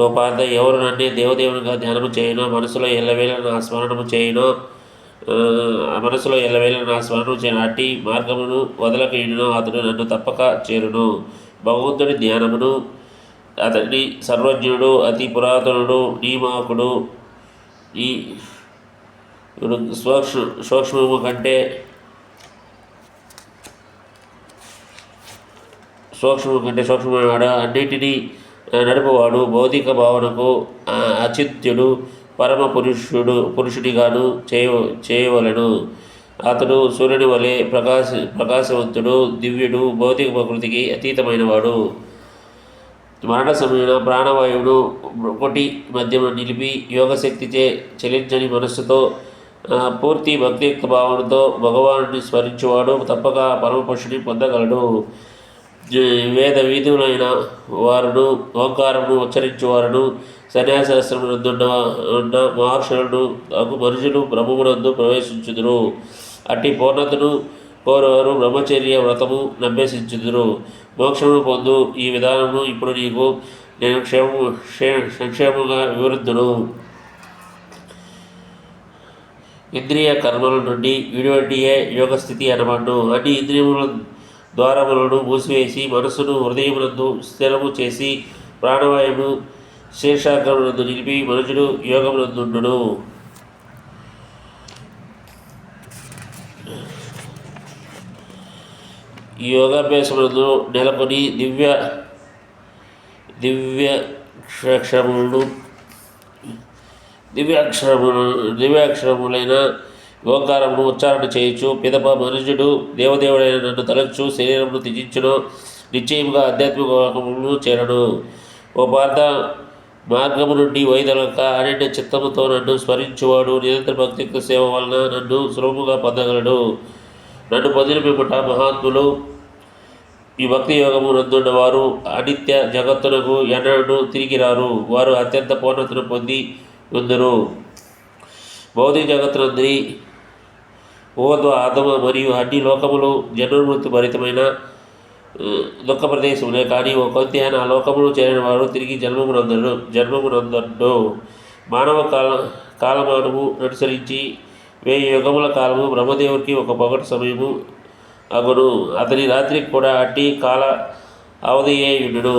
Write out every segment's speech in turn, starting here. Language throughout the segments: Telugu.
ఓ పార్థ, ఎవరు నన్నే దేవదేవునిగా ధ్యానము చేయనో, మనసులో ఎల్లవేళ నా స్మరణము చేయనో, అట్టి మార్గమును వదలకయుడునో అతడు నన్ను తప్పక చేరును. భగవంతుడి ధ్యానమును అతన్ని సర్వజ్ఞుడు, అతి పురాతనుడు, నీమాకుడు, ఈ సూక్ష్మము కంటే సూక్ష్మమైనవాడు, అన్నింటినీ నడుపువాడు, భౌతిక భావనకు అచింత్యుడు, పరమ పురుషుడిగాను చేయవలెను. అతడు సూర్యుని వలె ప్రకాశవంతుడు, దివ్యుడు, భౌతిక ప్రకృతికి అతీతమైనవాడు. మరణ సమయంలో ప్రాణవాయువును ఒకటి మధ్యలో నిలిపి యోగశక్తిచే చలించని మనస్సుతో పూర్తి భక్తియుక్త భావనతో భగవానుని స్మరించువాడు తప్పక పరమపురుషుని పొందగలడు. వేద వీధులైన వారును, ఓంకారమును ఉచ్చరించువారును, సన్యాసాశ్రమమునందున్న మహర్షులను మనుషులు బ్రహ్మమునందు ప్రవేశించుదురు. అట్టి పూర్ణతను కోరువారు బ్రహ్మచర్య వ్రతము అభ్యసించుదురు. మోక్షమును పొందు ఈ విధానము ఇప్పుడు నీకు నేను సంక్షేమంగా వివరింతును. ఇంద్రియ కర్మల నుండి విడివడియే యోగస్థితి అనబడును. అన్ని ఇంద్రియముల ద్వారములను మూసివేసి మనస్సును హృదయమునందు స్థిరము చేసి ప్రాణవాయువును శీర్షాగ్రమునందు నిలిపి మనుషుడు యోగమునందుండును. ఈ యోగాభ్యాసమునందు నెలకొని దివ్యాక్షరములైన ఓంకారమును ఉచ్చారణ చేయొచ్చు. పిదప మనుషుడు దేవదేవుడైన నన్ను తలంచు శరీరమును త్యజించును, నిశ్చయముగా ఆధ్యాత్మిక లోకమును చేరను. ఓ పార్థ, మార్గము నుండి వైదొలక అనన్య చిత్తముతో నన్ను స్మరించువాడు నిరంతర భక్తియుక్త సేవ వలన నన్ను సులభముగా పొందగలడు. నన్ను పొందిన పిమ్మట మహాత్ములు, ఈ భక్తి యోగము నందున్నవారు అనిత్య జగత్తునకు ఎన్నడూ తిరిగి రారు. వారు అత్యంత పూర్ణతను పొంది ఉందరు. భౌతిక జగత్తునందరి ఊర్ధ్వ, అధమ మరియు అన్ని లోకములు జన్మమృత్యు భరితమైన దుఃఖ ప్రదేశములే. కానీ ఓ కొంత ఆ లోకమును చేరిన వారు తిరిగి జన్మమునందడు. మానవ కాలమానము అనుసరించి 1000 యుగముల కాలము బ్రహ్మదేవుడికి ఒక పగటి సమయము అగును. అతని రాత్రికి కూడా అట్టి కాల అవధియే ఉండును.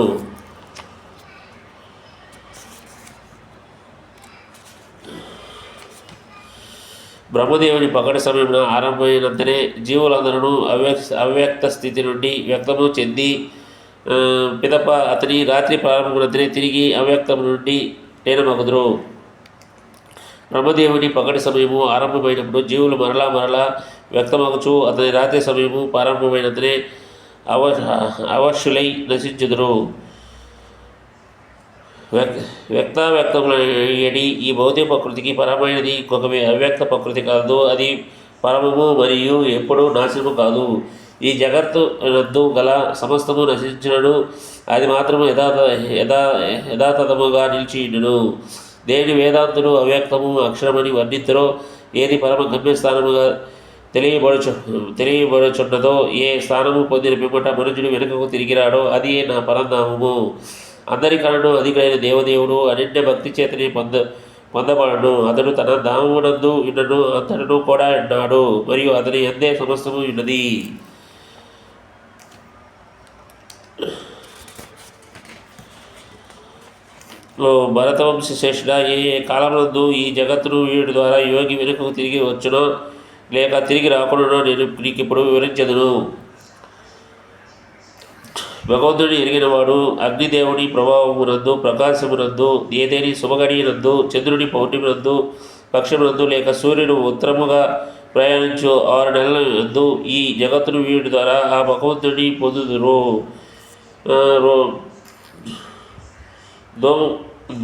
బ్రహ్మదేవుని పగటి సమయంలో ఆరంభమైనంతనే జీవులందరూ అవ్యక్త స్థితి నుండి వ్యక్తము చెంది పిదప అతని రాత్రి ప్రారంభమైనంతనే తిరిగి అవ్యక్తము నుండి లీనమగుదురు. బ్రహ్మదేవుని పగటి సమయము ఆరంభమైనప్పుడు జీవులు మరలా వ్యక్తమగుచు అతని రాత్రి సమయము ప్రారంభమైనంతనే అవశ్యులై నశించుదురు. వ్యక్తములయ్యడి ఈ భౌతిక ప్రకృతికి పరమైనది ఇంకొక అవ్యక్త ప్రకృతి కాదు. అది పరమము మరియు ఎప్పుడూ నాశనము కాదు. ఈ జగత్తు నందు గల సమస్తము నశించినను అది మాత్రము యథాతథముగా నిలిచియుండును. దేని వేదాంతులు అవ్యక్తము అక్షరమని వర్ణించరో, ఏది పరమ గమ్యస్థానముగా తెలియబడుచున్నదో, ఏ స్థానము పొందిన పిమ్మట మనుషుడు వెనుకకు తిరిగిరాడో అది నా పరంధామము. అందరికన్నా అధికైన దేవదేవుడు అనన్య భక్తి చేతనే పొందబడను. అతడు తన ధామమునందు ఉన్నను, అంతటను కూడా ఉన్నాడు మరియు అతని అందే సమస్తము ఉన్నది. భరతవంశ శ్రేష్ఠుడ, ఏ కాలమునందు ఈ జగత్తును వీడి ద్వారా యోగి వెనుకకు తిరిగి వచ్చునో లేక తిరిగి రాకుండానో నేను నీకు ఇప్పుడు వివరించదును. భగవంతుడిని ఎరిగినవాడు అగ్నిదేవుని ప్రభావమునందు, ప్రకాశమునందు, ఏదేని శుభగడియనందు, చంద్రుని పౌర్ణమినందు, పక్షమునందు లేక సూర్యుడు ఉత్తరముగా ప్రయాణించు 6 నెలల నందు ఈ జగత్తును వీడి ద్వారా ఆ భగవంతుడిని పొందుదురు.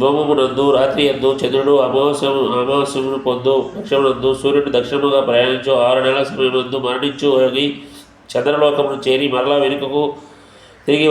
ధూమమునందు రాత్రి యందు చంద్రుడు అమావాస్యమును పొందు పక్షమునందు సూర్యుడు దక్షిణముగా ప్రయాణించు 6 నెలల సమయమందు మరణించు యోగి చంద్రలోకమును చేరి మరలా వెనుకకు తిరిగి